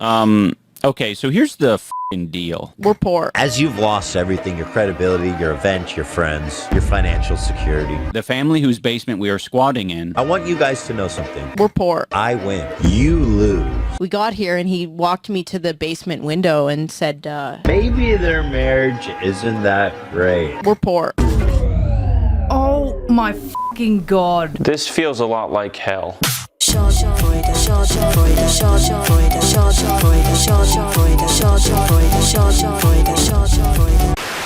Okay, so here's the f***ing deal. We're poor. As you've lost everything, your credibility, your event, your friends, your financial security. The family whose basement we are squatting in. I want you guys to know something. We're poor. I win. You lose. We got here and he walked me to the basement window and said, Maybe their marriage isn't that great. we're poor. Oh my fucking god. This feels a lot like hell.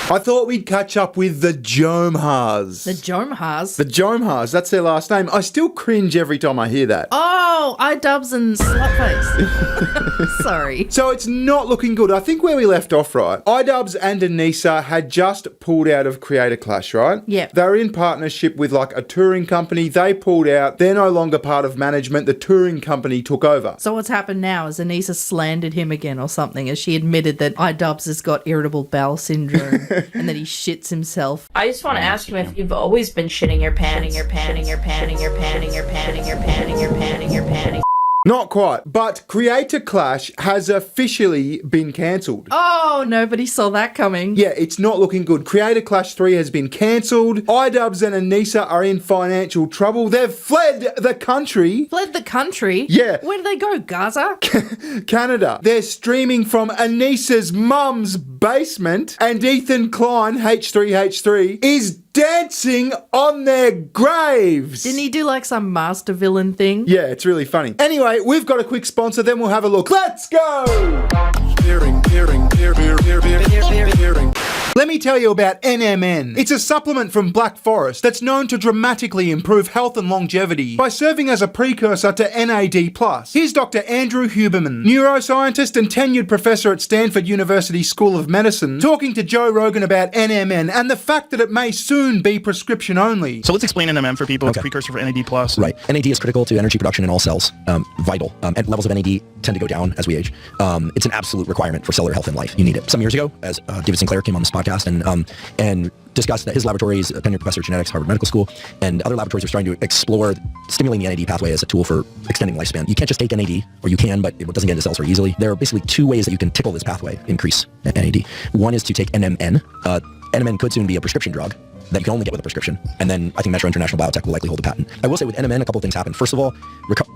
I thought we'd catch up with the Jomhas. The Jomhas? The Jomhas, that's their last name. I still cringe every time I hear that. Oh, iDubbbz and Slutface. Sorry. So it's not looking good. I think where we left off, right? iDubbbz and Anisa had just pulled out of Creator Clash, right? Yep. They were in partnership with like a touring company. They pulled out. They're no longer part of management. The touring company took over. So what's happened now is Anisa slandered him again or something as she admitted that iDubbbz has got irritable bowel syndrome and that he shits himself. I just want to ask him if you've always been shitting your pants. Not quite, but Creator Clash has officially been cancelled. Oh, nobody saw that coming. Yeah, it's not looking good. Creator Clash 3 has been cancelled. iDubbbz and Anisa are in financial trouble. They've fled the country. Fled the country? Yeah. Where did they go, Gaza? Canada. They're streaming from Anisa's mum's basement, and Ethan Klein, H3H3, is dancing on their graves. Didn't he do like some master villain thing? Yeah, it's really funny. Anyway, we've got a quick sponsor, then we'll have a look. Let's go! Let me tell you about NMN. It's a supplement from Black Forest that's known to dramatically improve health and longevity by serving as a precursor to NAD+. Here's Dr. Andrew Huberman, neuroscientist and tenured professor at Stanford University School of Medicine, talking to Joe Rogan about NMN and the fact that it may soon be prescription only. So let's explain NMN for people. It's a precursor for NAD+. Right. NAD is critical to energy production in all cells. Vital. And levels of NAD tend to go down as we age. It's an absolute requirement for cellular health in life. You need it. Some years ago, as David Sinclair came on this podcast and discussed that his laboratory is a tenured professor of genetics, Harvard Medical School, and other laboratories are starting to explore stimulating the NAD pathway as a tool for extending lifespan. You can't just take NAD, or you can, but it doesn't get into cells very easily. There are basically two ways that you can tickle this pathway, increase NAD. One is to take NMN. NMN could soon be a prescription drug that you can only get with a prescription. And then I think Metro International Biotech will likely hold a patent. I will say with NMN, a couple of things happened. First of all,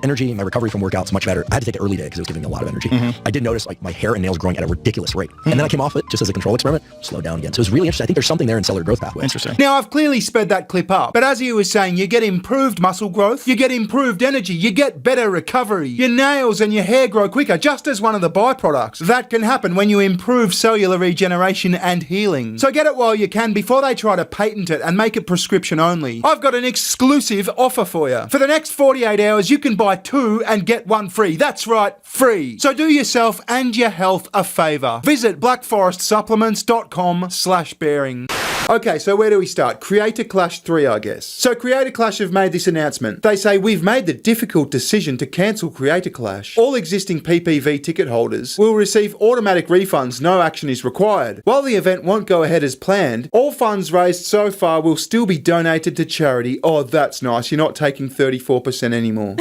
energy, my recovery from workouts much better. I had to take it early day because it was giving me a lot of energy. I did notice like my hair and nails growing at a ridiculous rate. And then I came off it just as a control experiment, slowed down again. So it was really interesting. I think there's something there in cellular growth pathway. Interesting. Now, I've clearly sped that clip up, but as he was saying, you get improved muscle growth, you get improved energy, you get better recovery, your nails and your hair grow quicker, just as one of the byproducts. That can happen when you improve cellular regeneration and healing. So get it while you can before they try to patent it and make it prescription only. I've got an exclusive offer for you. For the next 48 hours, you can buy 2 and get 1 free. That's right, free. So do yourself and your health a favour. Visit blackforestsupplements.com/bearing. Okay, so where do we start? Creator Clash 3, I guess. So Creator Clash have made this announcement. They say, we've made the difficult decision to cancel Creator Clash. All existing PPV ticket holders will receive automatic refunds, no action is required. While the event won't go ahead as planned, all funds raised so far will still be donated to charity. Oh, that's nice. You're not taking 34% anymore.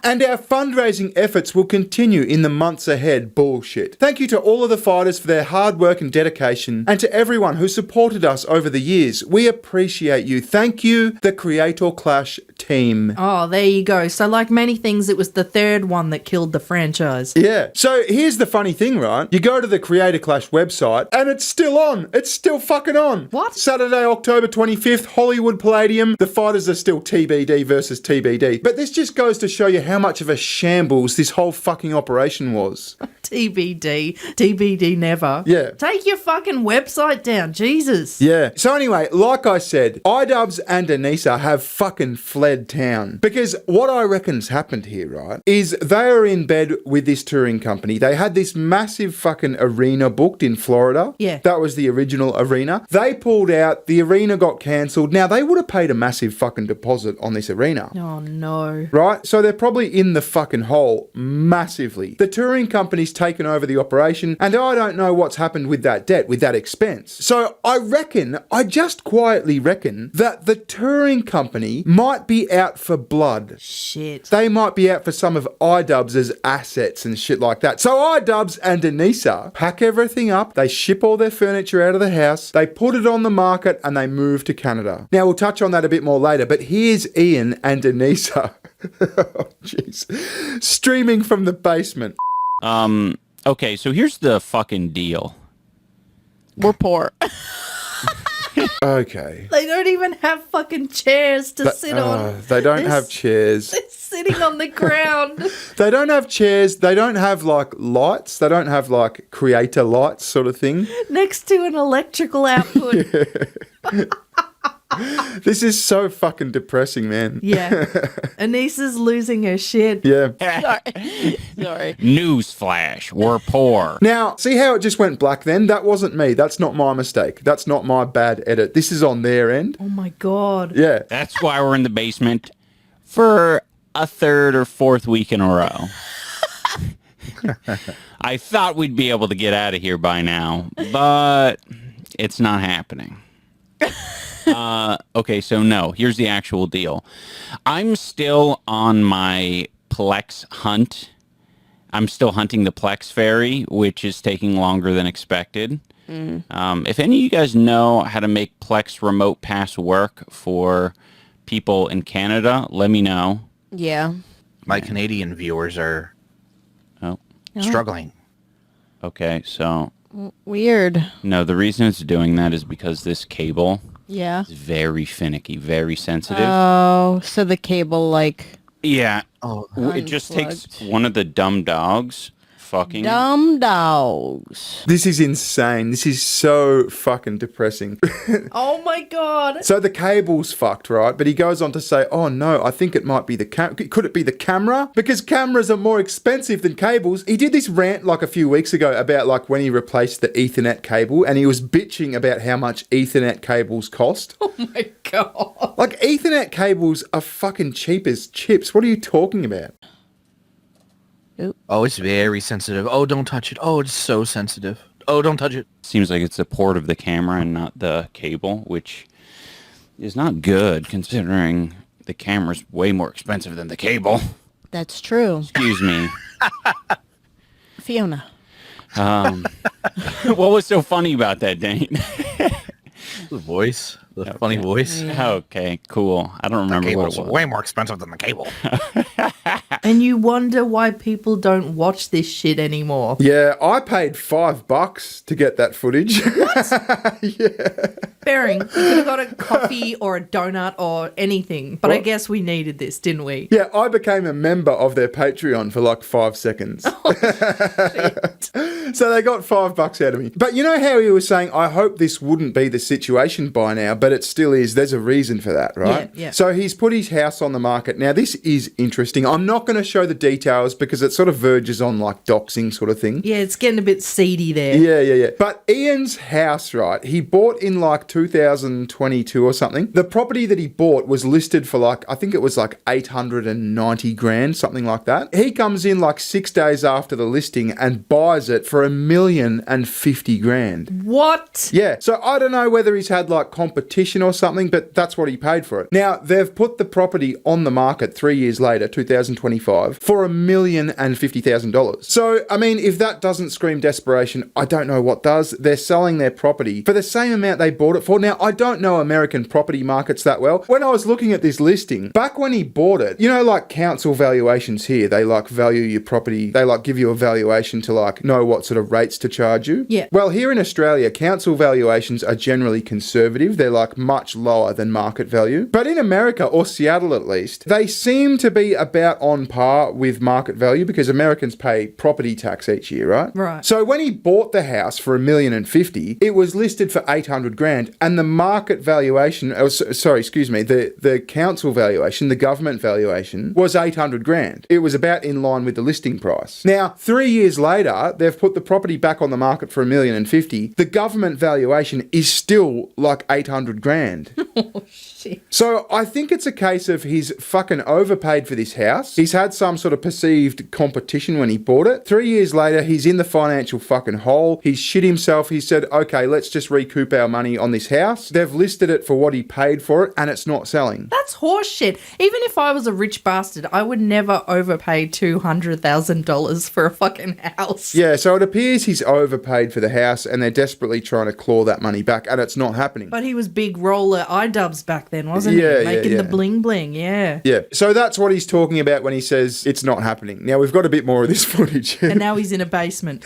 And our fundraising efforts will continue in the months ahead. Bullshit. Thank you to all of the fighters for their hard work and dedication, and to everyone who supported us over the years. We appreciate you. Thank you, the Creator Clash team. Oh, there you go. So like many things, it was the third one that killed the franchise. Yeah. So here's the funny thing, right? You go to the Creator Clash website and it's still on. It's still fucking on. What? Saturday, October 25th, Hollywood Palladium. The fighters are still TBD versus TBD. But this just goes to show you how much of a shambles this whole fucking operation was. TBD. TBD never. Yeah. Take your fucking website down. Jesus. Yeah. So anyway, like I said, iDubbbz and Anisa have fucking fled town. Because what I reckon's happened here, right, is they are in bed with this touring company. They had this massive fucking arena booked in Florida. Yeah. That was the original arena. They pulled out. The arena got cancelled. Now, they would have paid a massive fucking deposit on this arena. Oh, no. Right? So they're they're probably in the fucking hole massively. The touring company's taken over the operation, and I don't know what's happened with that debt, with that expense. So I just quietly reckon that the touring company might be out for blood. Shit. They might be out for some of iDubbbz's assets and shit like that. So iDubbbz and Anisa pack everything up, they ship all their furniture out of the house, they put it on the market, and they move to Canada. Now, we'll touch on that a bit more later, but here's Ian and Anisa. Oh, jeez. Streaming from the basement. Okay, so here's the fucking deal. We're poor. Okay. They don't even have fucking chairs to sit on. They don't have chairs. They're sitting on the ground. They don't have chairs. They don't have, like, lights. They don't have, like, creator lights sort of thing. Next to an electrical output. This is so fucking depressing, man. Yeah. Anisa's losing her shit. Yeah. Sorry. Newsflash, we're poor. Now, see how it just went black then? That wasn't me. That's not my mistake. That's not my bad edit. This is on their end. Oh my God. Yeah. That's why we're in the basement for a third or fourth week in a row. I thought we'd be able to get out of here by now, but it's not happening. Okay, so no, here's the actual deal. I'm still on my Plex hunt. I'm still hunting the Plex fairy, which is taking longer than expected. If any of you guys know how to make Plex remote pass work for people in Canada, let me know. Yeah. My Canadian viewers are struggling. Okay, so Weird. no, the reason it's doing that is because this cable Yeah. is very finicky, very sensitive. Oh, so the cable, like, Yeah. Oh, It just takes unplugged. one of the dumb dogs fucking. dumb dogs. This is insane. This is so fucking depressing. Oh my God. So the cable's fucked, right? But he goes on to say, oh no, I think it might be the could it be the camera? Because cameras are more expensive than cables. He did this rant like a few weeks ago about like when he replaced the Ethernet cable, and he was bitching about how much Ethernet cables cost. Oh my God. Like Ethernet cables are fucking cheap as chips. What are you talking about? oh, it's very sensitive. Oh, don't touch it. Oh, it's so sensitive. Oh, don't touch it. Seems like it's the port of the camera and not the cable, which is not good considering the camera's way more expensive than the cable. That's true. Excuse me. Fiona. What was so funny about that, Dane? The voice. The funny voice. Okay, cool. I don't remember what Cable's it was. way more expensive than the cable. And you wonder why people don't watch this shit anymore. Yeah, I paid $5 to get that footage. Bearing, we could have got a coffee or a donut or anything. But I What? guess we needed this, didn't we? Yeah, I became a member of their Patreon for like 5 seconds. So they got $5 out of me. But you know how he was saying, I hope this wouldn't be the situation by now, but it still is. There's a reason for that, right? Yeah, yeah. So he's put his house on the market. Now, this is interesting. I'm not going to show the details because it sort of verges on like doxing sort of thing. Yeah, it's getting a bit seedy there. Yeah. But Ian's house, right, he bought in like 2022 or something. The property that he bought was listed for like, I think it was like 890 grand, something like that. He comes in like 6 days after the listing and buys it for $1,050,000. What? Yeah, so I don't know whether he's had like competition or something, but that's what he paid for it. Now, they've put the property on the market 3 years later, 2025, for $1,050,000. So, I mean, if that doesn't scream desperation, I don't know what does. They're selling their property for the same amount they bought it for. Now, I don't know American property markets that well. When I was looking at this listing, back when he bought it, you know, like council valuations here, they like value your property, they like give you a valuation to like know what sort of rates to charge you. Yeah. Well, here in Australia, council valuations are generally conservative. They're like much lower than market value. But in America, or Seattle at least, they seem to be about on par with market value because Americans pay property tax each year, right? Right. So when he bought the house for $1,050,000, it was listed for 800 grand, grand, and the market valuation, the council valuation, the government valuation was 800 grand. It was about in line with the listing price. Now, 3 years later, they've put the property back on the market for $1,050,000. The government valuation is still like 800 grand. Oh, shit. So I think it's a case of he's fucking overpaid for this house. He's had some sort of perceived competition when he bought it. 3 years later, he's in the financial fucking hole. He's shit himself. He said, okay, let's just recoup our money on this house. They've listed it for what he paid for it, and it's not selling. That's horseshit. Even if I was a rich bastard, I would never overpay $200,000 for a fucking house. Yeah, so it appears he's overpaid for the house, and they're desperately trying to claw that money back, and it's not happening. But he was big roller iDubbbz back then, wasn't he? Making the bling bling, yeah. Yeah, so that's what he's talking about when he says it's not happening. Now, we've got a bit more of this footage. And now he's in a basement.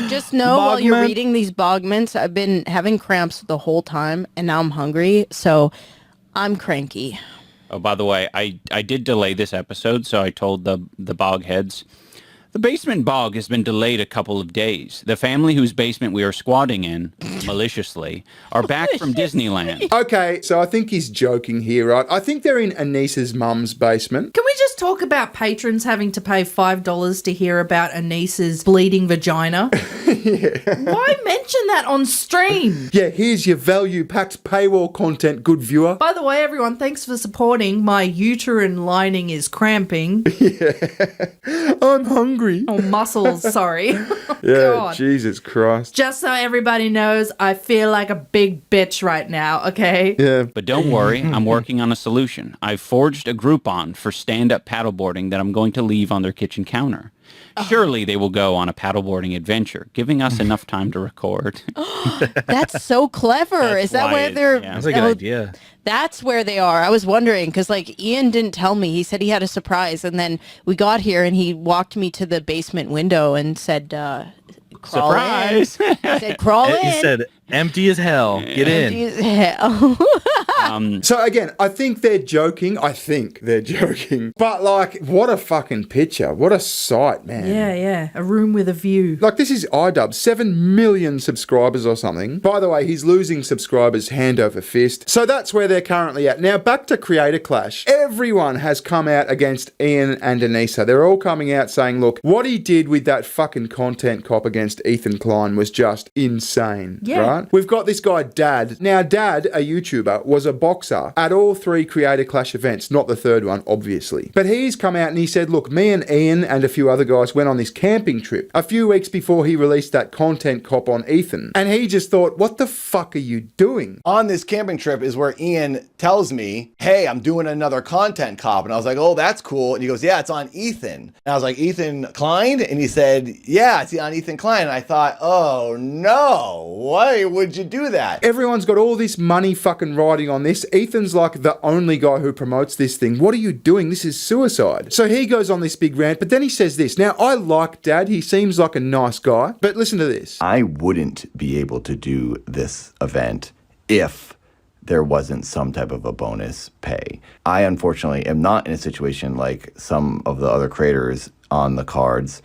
Just know while you're reading these bog mints, I've been having cramps the whole time, and now I'm hungry, so I'm cranky. Oh, by the way, I did delay this episode, so I told the bog heads. The basement bog has been delayed a couple of days. The family whose basement we are squatting in, maliciously, are back from Disneyland. Okay, so I think he's joking here, right? I think they're in Anisa's mum's basement. Can we just talk about patrons having to pay $5 to hear about Anisa's bleeding vagina? Why mention that on stream? Yeah, here's your value-packed paywall content, good viewer. By the way, everyone, thanks for supporting. My uterine lining is cramping. I'm hungry. Oh, muscles, sorry. Oh, yeah, God. Jesus Christ. Just so everybody knows, I feel like a big bitch right now, okay? Yeah. But don't worry, I'm working on a solution. I've forged a Groupon for stand-up paddleboarding that I'm going to leave on their kitchen counter. Surely they will go on a paddleboarding adventure, giving us enough time to record. That's so clever. Is that where they're... Yeah. That's a good idea. That's where they are. I was wondering, because, like, Ian didn't tell me. He said he had a surprise, and then we got here, and he walked me to the basement window and said, crawl Surprise! in. He said, crawl in. He said, empty as hell. Get Empty in. as hell. So again, I think they're joking. But like, what a fucking picture. What a sight, man. Yeah. A room with a view. Like, this is iDubbbz, 7 million subscribers or something. By the way, he's losing subscribers hand over fist. So that's where they're currently at. Now, back to Creator Clash. Everyone has come out against Ian and Anisa. They're all coming out saying, look, what he did with that fucking content cop against Ethan Klein was just insane. Yeah. Right? We've got this guy, Dad. Now, Dad, a YouTuber, was a boxer at all 3 Creator Clash events, not the third one, obviously. But he's come out and he said, look, me and Ian and a few other guys went on this camping trip a few weeks before he released that content cop on Ethan. And he just thought, what the fuck are you doing? On this camping trip is where Ian tells me, hey, I'm doing another content cop. And I was like, oh, that's cool. And he goes, yeah, it's on Ethan. And I was like, Ethan Klein? And he said, yeah, it's on Ethan Klein. And I thought, oh no, why would you do that? Everyone's got all this money fucking riding on this. Ethan's like the only guy who promotes this thing. What are you doing? This is suicide. So he goes on this big rant, but then he says this. Now, I like Dad. He seems like a nice guy, but listen to this. I wouldn't be able to do this event if there wasn't some type of a bonus pay. I unfortunately am not in a situation like some of the other creators on the cards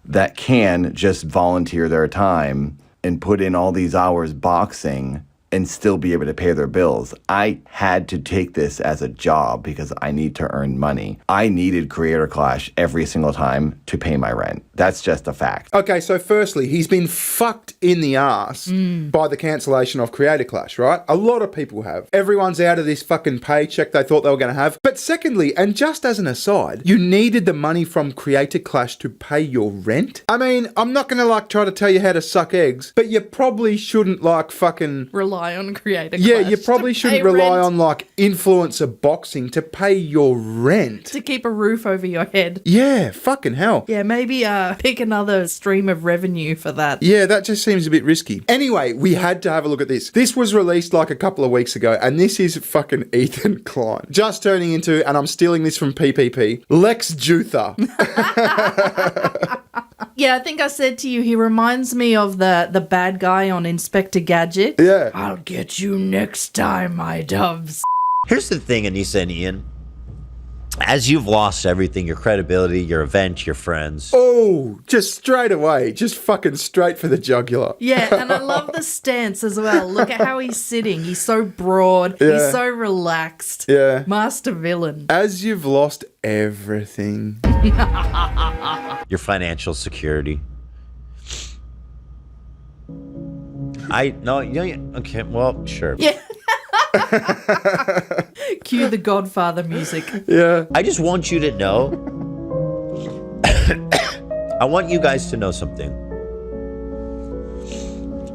that can just volunteer their time and put in all these hours boxing and still be able to pay their bills. I had to take this as a job because I need to earn money. I needed Creator Clash every single time to pay my rent. That's just a fact. Okay, so firstly, he's been fucked in the ass by the cancellation of Creator Clash, right? A lot of people have. Everyone's out of this fucking paycheck they thought they were going to have. But secondly, and just as an aside, you needed the money from Creator Clash to pay your rent? I mean, I'm not going to like try to tell you how to suck eggs, but you probably shouldn't like fucking... rely on Creator Clash. Yeah, you probably shouldn't rely rent. on like influencer boxing to pay your rent. To keep a roof over your head. Yeah, fucking hell. Yeah, maybe pick another stream of revenue for that. Yeah, that just seems a bit risky. Anyway, we had to have a look at this. This was released like a couple of weeks ago, and this is fucking Ethan Klein. Just turning into, and I'm stealing this from PPP, Lex Juther. Yeah, I think I said to you, he reminds me of the bad guy on Inspector Gadget. Yeah. I'll get you next time, iDubbbz. Here's the thing, Anisa and Ian. As you've lost everything, your credibility, your event, your friends. Oh, just straight away. Just fucking straight for the jugular. Yeah, and I love the stance as well. Look at how he's sitting. He's so broad. Yeah. He's so relaxed. Yeah. Master villain. As you've lost everything. Your financial security. Okay, well, sure. Yeah. Cue the Godfather music. Yeah. I just want you to know. I want you guys to know something.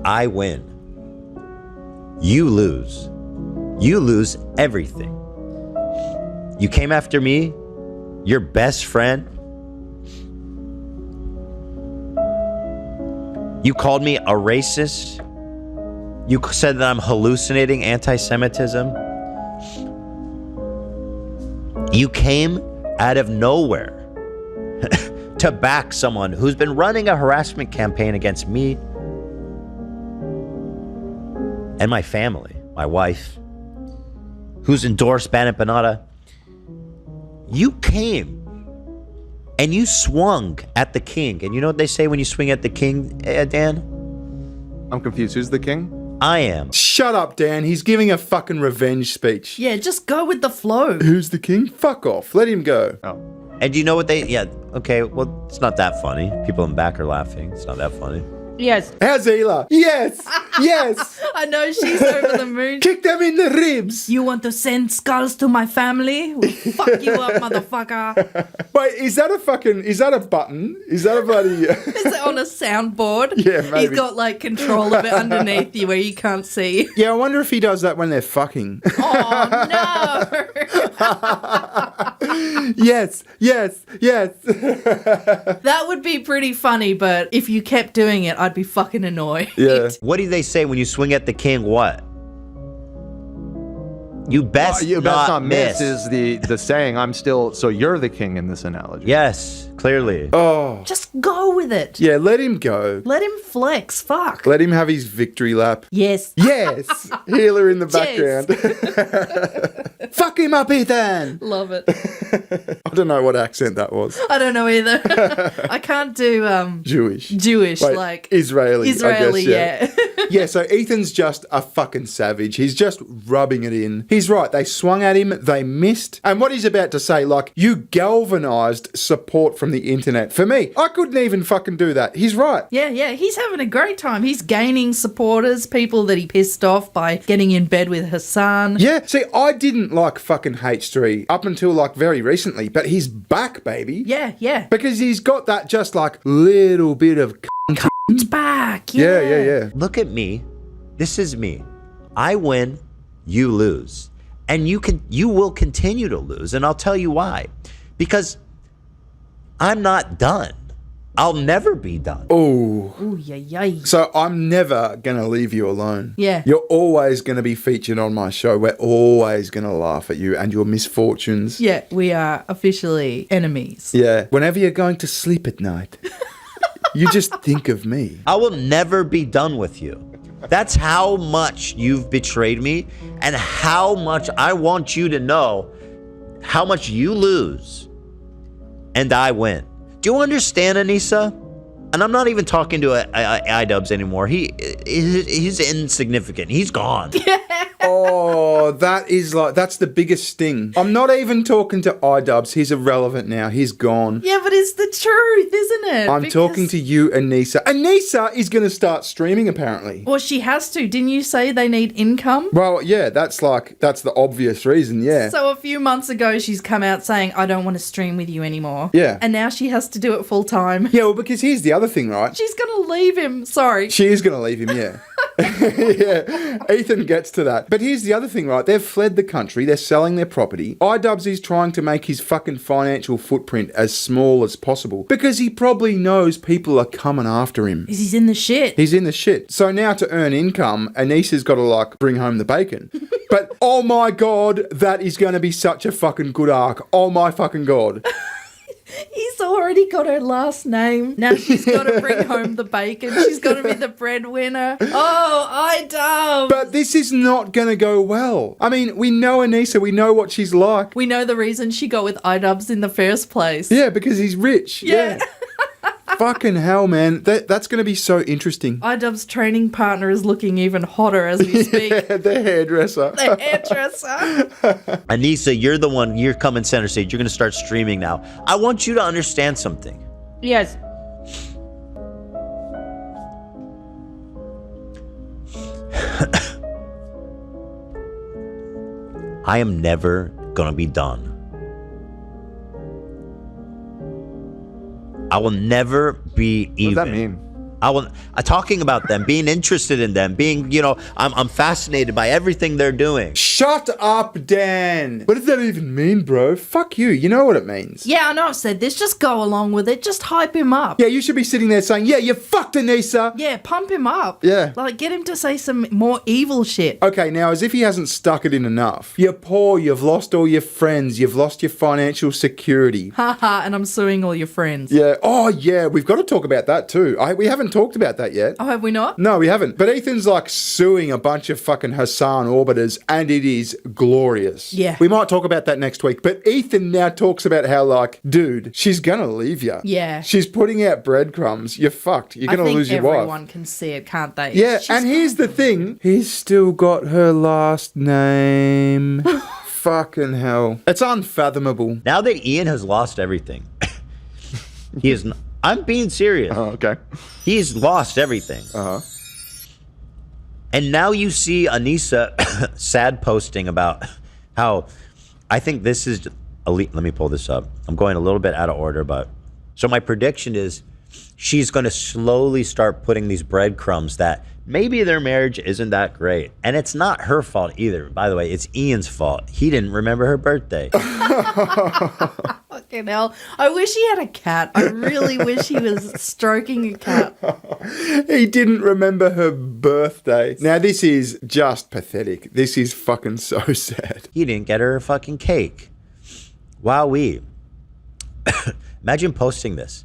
I win. You lose. You lose everything. You came after me, your best friend. You called me a racist. You said that I'm hallucinating anti-Semitism. You came out of nowhere to back someone who's been running a harassment campaign against me and my family, my wife, who's endorsed Ban It Banada. You came and you swung at the king. And you know what they say when you swing at the king, Dan? I'm confused. Who's the king? I am. Shut up, Dan. He's giving a fucking revenge speech. Yeah, just go with the flow. Who's the king? Fuck off. Let him go. Oh. And do you know what they... Yeah, okay, well, it's not that funny. People in the back are laughing. It's not that funny. Yes. How's Hila? Yes! Yes! I know she's over the moon. Kick them in the ribs! You want to send skulls to my family? We'll fuck you up, motherfucker. Wait, is that a button? Is that a bloody... Is it on a soundboard? Yeah, maybe. He's got like control of it underneath you where you can't see. Yeah, I wonder if he does that when they're fucking. Oh, no. Yes, yes, yes. That would be pretty funny, but if you kept doing it, I'd be fucking annoyed. Yeah. What do they say when you swing at the king? What? You best not miss. is the saying. I'm still... So you're the king in this analogy. Yes, clearly. Oh. Just go with it. Yeah, let him go. Let him flex. Fuck. Let him have his victory lap. Yes. Yes! Healer in the Cheers. background. Fuck him up, Ethan! Love it. I don't know what accent that was. I don't know either. I can't do Jewish. Wait, like Israeli, Israeli, I guess, yeah. Yeah, so Ethan's just a fucking savage. He's just rubbing it in. He's right. They swung at him. They missed. And what he's about to say, like, you galvanized support from the internet. For me, I couldn't even fucking do that. He's right. Yeah. He's having a great time. He's gaining supporters, people that he pissed off by getting in bed with Hassan. Yeah, see, I didn't like fucking H3 up until like very recently, but he's back, baby. Yeah. Because he's got that just like little bit of It's back. Yeah. Look at me. This is me. I win, you lose. And you will continue to lose, and I'll tell you why. Because I'm not done. I'll never be done. Oh. Yeah. So I'm never going to leave you alone. Yeah. You're always going to be featured on my show. We're always going to laugh at you and your misfortunes. Yeah, we are officially enemies. Yeah. Whenever you're going to sleep at night, you just think of me. I will never be done with you. That's how much you've betrayed me and how much I want you to know how much you lose and I win. Do you understand, Anisa? And I'm not even talking to iDubbbz anymore. He's insignificant. He's gone. Oh, that's the biggest sting. I'm not even talking to iDubbbz. He's irrelevant now. He's gone. Yeah, but it's the truth, isn't it? I'm talking to you, Anisa. Anisa is going to start streaming, apparently. Well, she has to. Didn't you say they need income? Well, yeah, that's the obvious reason, yeah. So a few months ago, she's come out saying, I don't want to stream with you anymore. Yeah. And now she has to do it full time. Yeah, well, because here's the other thing, right? She's going to leave him. Sorry. She is going to leave him, yeah. Yeah, Ethan gets to that. But here's the other thing, right? They've fled the country. They're selling their property. iDubbbz is trying to make his fucking financial footprint as small as possible because he probably knows people are coming after him. He's in the shit. He's in the shit. So now to earn income, Anisa's got to like bring home the bacon. But oh my God, that is going to be such a fucking good arc. Oh my fucking God. He's already got her last name. Now she's got to bring home the bacon. She's got to be the breadwinner. Oh, iDubbbz. But this is not going to go well. I mean, we know Anisa. We know what she's like. We know the reason she got with iDubbbz in the first place. Yeah, because he's rich. Yeah. Fucking hell, man. That's going to be so interesting. iDubbbz' training partner is looking even hotter as we speak. Yeah, the hairdresser. The hairdresser. Anisa, you're the one. You're coming center stage. You're going to start streaming now. I want you to understand something. Yes. I am never going to be done. I will never be even. What does that mean? I'm talking about them, being interested in them, being, I'm fascinated by everything they're doing. Shut up, Dan. What does that even mean, bro? Fuck you. You know what it means. Yeah, I know I've said this. Just go along with it. Just hype him up. Yeah, you should be sitting there saying, yeah, you fucked Anisa. Yeah, pump him up. Yeah. Like, get him to say some more evil shit. Okay, now, as if he hasn't stuck it in enough. You're poor, you've lost all your friends, you've lost your financial security. Haha, and I'm suing all your friends. Yeah. Oh, yeah, we've got to talk about that too. We haven't talked about that yet. Oh, have we not? No, we haven't. But Ethan's like suing a bunch of fucking Hassan orbiters, and it is glorious. Yeah. We might talk about that next week. But Ethan now talks about how, like, dude, she's gonna leave you. Yeah. She's putting out breadcrumbs. You're fucked. You're gonna lose your wife. Everyone can see it, can't they? Yeah, and here's the thing. He's still got her last name. Fucking hell. It's unfathomable. Now that Ian has lost everything, he is. I'm being serious. Oh, okay. He's lost everything. Uh-huh. And now you see Anisa sad posting about how, I think this is elite. Let me pull this up. I'm going a little bit out of order, but so my prediction is she's going to slowly start putting these breadcrumbs that maybe their marriage isn't that great. And it's not her fault either. By the way, it's Ian's fault. He didn't remember her birthday. Fucking hell. I wish he had a cat. I really wish he was stroking a cat. He didn't remember her birthday. Now, this is just pathetic. This is fucking so sad. He didn't get her a fucking cake. Wowee. Imagine posting this.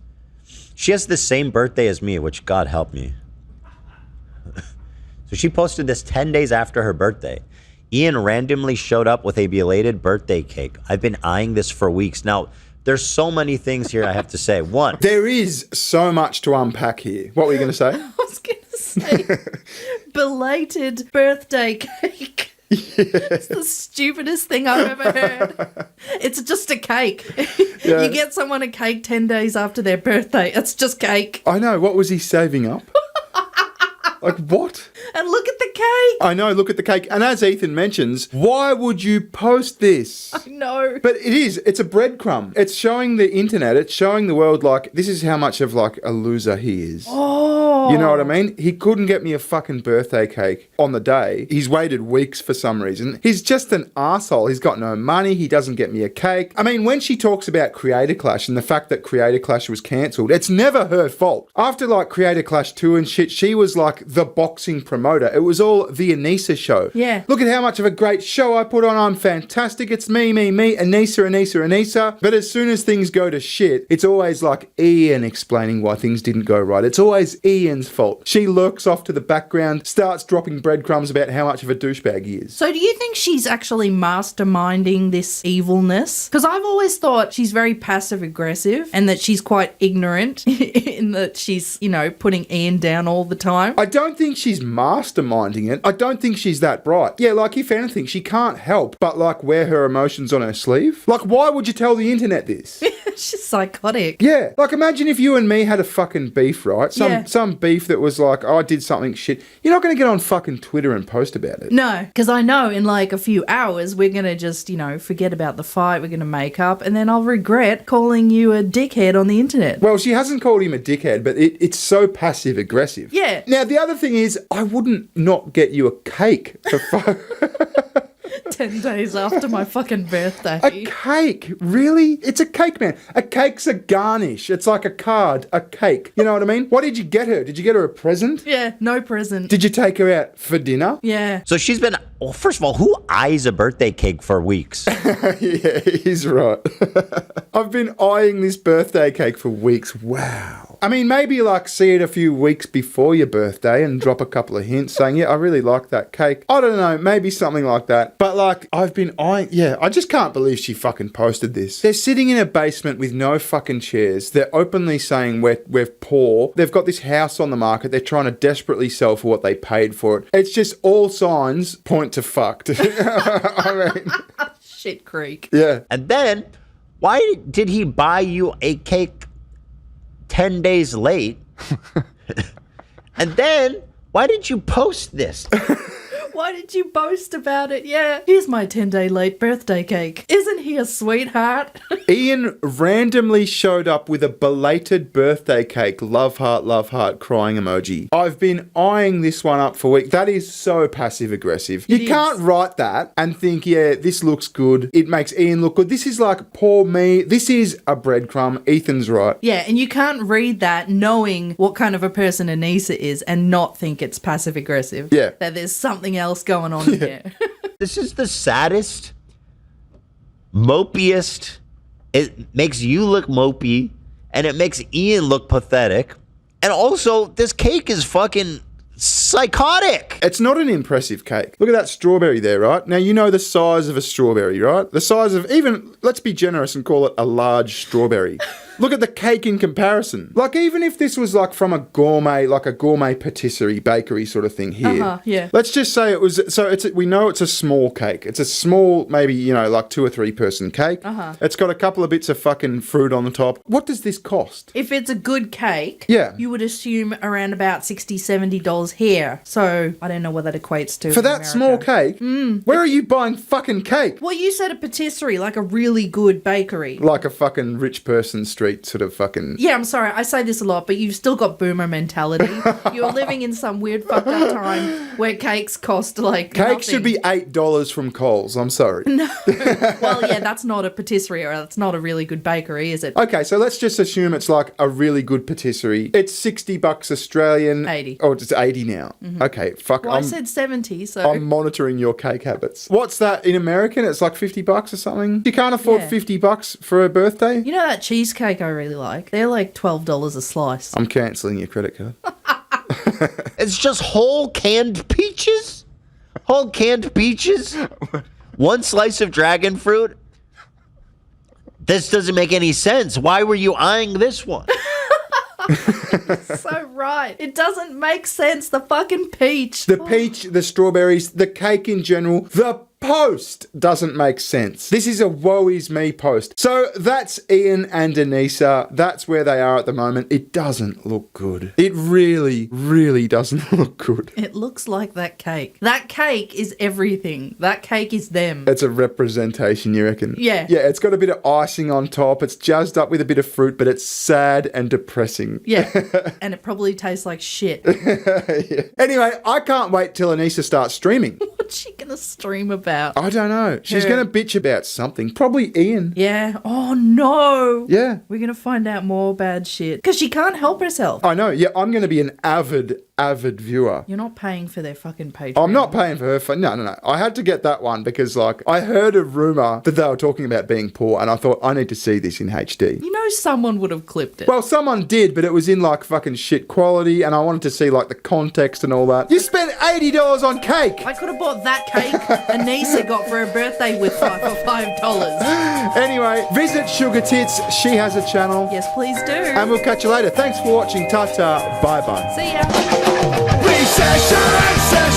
She has the same birthday as me, which God help me. So she posted this 10 days after her birthday. Ian randomly showed up with a belated birthday cake. I've been eyeing this for weeks. Now, there's so many things here I have to say. One. There is so much to unpack here. What were you going to say? I was going to say belated birthday cake. It's the stupidest thing I've ever heard. It's just a cake. Yeah. You get someone a cake 10 days after their birthday. It's just cake. I know. What was he saving up? Like, what? And look at the cake. I know, look at the cake. And as Ethan mentions, why would you post this? I know. But it's a breadcrumb. It's showing the internet, it's showing the world, like, this is how much of, like, a loser he is. Oh. You know what I mean? He couldn't get me a fucking birthday cake on the day. He's waited weeks for some reason. He's just an asshole. He's got no money. He doesn't get me a cake. I mean, when she talks about Creator Clash and the fact that Creator Clash was cancelled, it's never her fault. After, like, Creator Clash 2 and shit, she was, like, the boxing promoter. It was all the Anisa show. Yeah. Look at how much of a great show I put on. I'm fantastic. It's me, Anisa. But as soon as things go to shit, it's always like Ian explaining why things didn't go right. It's always Ian's fault. She lurks off to the background, starts dropping breadcrumbs about how much of a douchebag he is. So do you think she's actually masterminding this evilness? Because I've always thought she's very passive aggressive and that she's quite ignorant in that she's, putting Ian down all the time. I don't think she's masterminding it. I don't think she's that bright. Yeah, like, if anything, she can't help but, like, wear her emotions on her sleeve. Like, why would you tell the internet this? She's psychotic. Yeah, like, imagine if you and me had a fucking beef, right? Some beef that was like, oh, I did something shit. You're not going to get on fucking Twitter and post about it. No, because I know in like a few hours we're going to just, forget about the fight, we're going to make up, and then I'll regret calling you a dickhead on the internet. Well, she hasn't called him a dickhead, but it's so passive aggressive. Yeah. Now, the other thing is, I wouldn't not get you a cake for fun. 10 days after my fucking birthday. A cake? Really? It's a cake, man. A cake's a garnish. It's like a card, a cake. You know what I mean? What did you get her? Did you get her a present? Yeah, no present. Did you take her out for dinner? Yeah. So she's been, well, first of all, who eyes a birthday cake for weeks? Yeah, he's right. I've been eyeing this birthday cake for weeks. Wow. I mean, maybe like see it a few weeks before your birthday and drop a couple of hints saying, yeah, I really like that cake. I don't know, maybe something like that. But like, I've been eyeing, yeah, I just can't believe she fucking posted this. They're sitting in a basement with no fucking chairs. They're openly saying we're poor. They've got this house on the market. They're trying to desperately sell for what they paid for it. It's just all signs point to fucked. I mean, Shit creek. yeah. And then, why did he buy you a cake 10 days late? And then, why did you post this? Why did you boast about it? Yeah. Here's my 10-day late birthday cake. Isn't he a sweetheart? Ian randomly showed up with a belated birthday cake, love heart, crying emoji. I've been eyeing this one up for weeks. That is so passive aggressive. You can't write that and think, yeah, this looks good. It makes Ian look good. This is like, poor me. This is a breadcrumb. Ethan's right. Yeah, and you can't read that knowing what kind of a person Anisa is and not think it's passive aggressive. Yeah. That there's something else going on here. This is the saddest, mopiest. It makes you look mopey, and it makes Ian look pathetic. And also, this cake is fucking psychotic. It's not an impressive cake. Look at that strawberry there, right? Now, you know the size of a strawberry, right? The size of even, let's be generous and call it a large strawberry. Look at the cake in comparison. Like, even if this was like from a gourmet, like a gourmet patisserie, bakery sort of thing here. Yeah. Let's just say it was, so we know it's a small cake. It's a small, maybe, you know, like 2 or 3 person cake. It's got a couple of bits of fucking fruit on the top. What does this cost? If it's a good cake, Yeah. you would assume around about $60, $70 here. So I don't know what that equates to. For in that America. small cake? Where are you buying fucking cake? Well, you said a patisserie, like a really good bakery. Like a fucking rich person street sort of fucking... Yeah, I'm sorry, I say this a lot, but you've still got boomer mentality. You're living in some weird fucked up time where cakes cost like Cake nothing. should be $8 from Coles. I'm sorry. No. Well, yeah, that's not a patisserie or that's not a really good bakery, is it? Okay, so let's just assume it's like a really good patisserie. It's $60 Australian. 80. Oh, it's 80 now. Okay, fuck. Well, I said 70, so... I'm monitoring your cake habits. What's that in American? It's like $50 or something. You can't afford Yeah. $50 for a birthday? You know that cheesecake I really like? They're like $12 a slice. I'm cancelling your credit card. It's just whole canned peaches? Whole canned peaches? 1 slice of dragon fruit? This doesn't make any sense. Why were you eyeing this one? So right. It doesn't make sense. The fucking peach. The peach, the strawberries, the cake in general, the post doesn't make sense. This is a woe is me post. So that's Ian and Anisa. That's where they are at the moment. It doesn't look good. It really, really doesn't look good. It looks like that cake. That cake is everything. That cake is them. It's a representation, you reckon? Yeah. Yeah, it's got a bit of icing on top. It's jazzed up with a bit of fruit, but it's sad and depressing. Yeah. And it probably tastes like shit. Yeah. Anyway, I can't wait till Anisa starts streaming. What's she gonna stream about? I don't know. She's Her. going to bitch about something. Probably Ian. Yeah. Oh no. Yeah. We're gonna find out more bad shit. Because she can't help herself. I know. Yeah, I'm going to be an avid viewer. You're not paying for their fucking Patreon. I'm not paying for her for... No. I had to get that one because, like, I heard a rumour that they were talking about being poor and I thought, I need to see this in HD. You know someone would have clipped it. Well, someone did, but it was in, like, fucking shit quality and I wanted to see, like, the context and all that. You spent $80 on cake! I could have bought that cake Anisa got for her birthday with for $5. Anyway, visit SugarTits. She has a channel. Yes, please do. And we'll catch you later. Thanks for watching. Ta-ta. Bye-bye. See ya. Recession!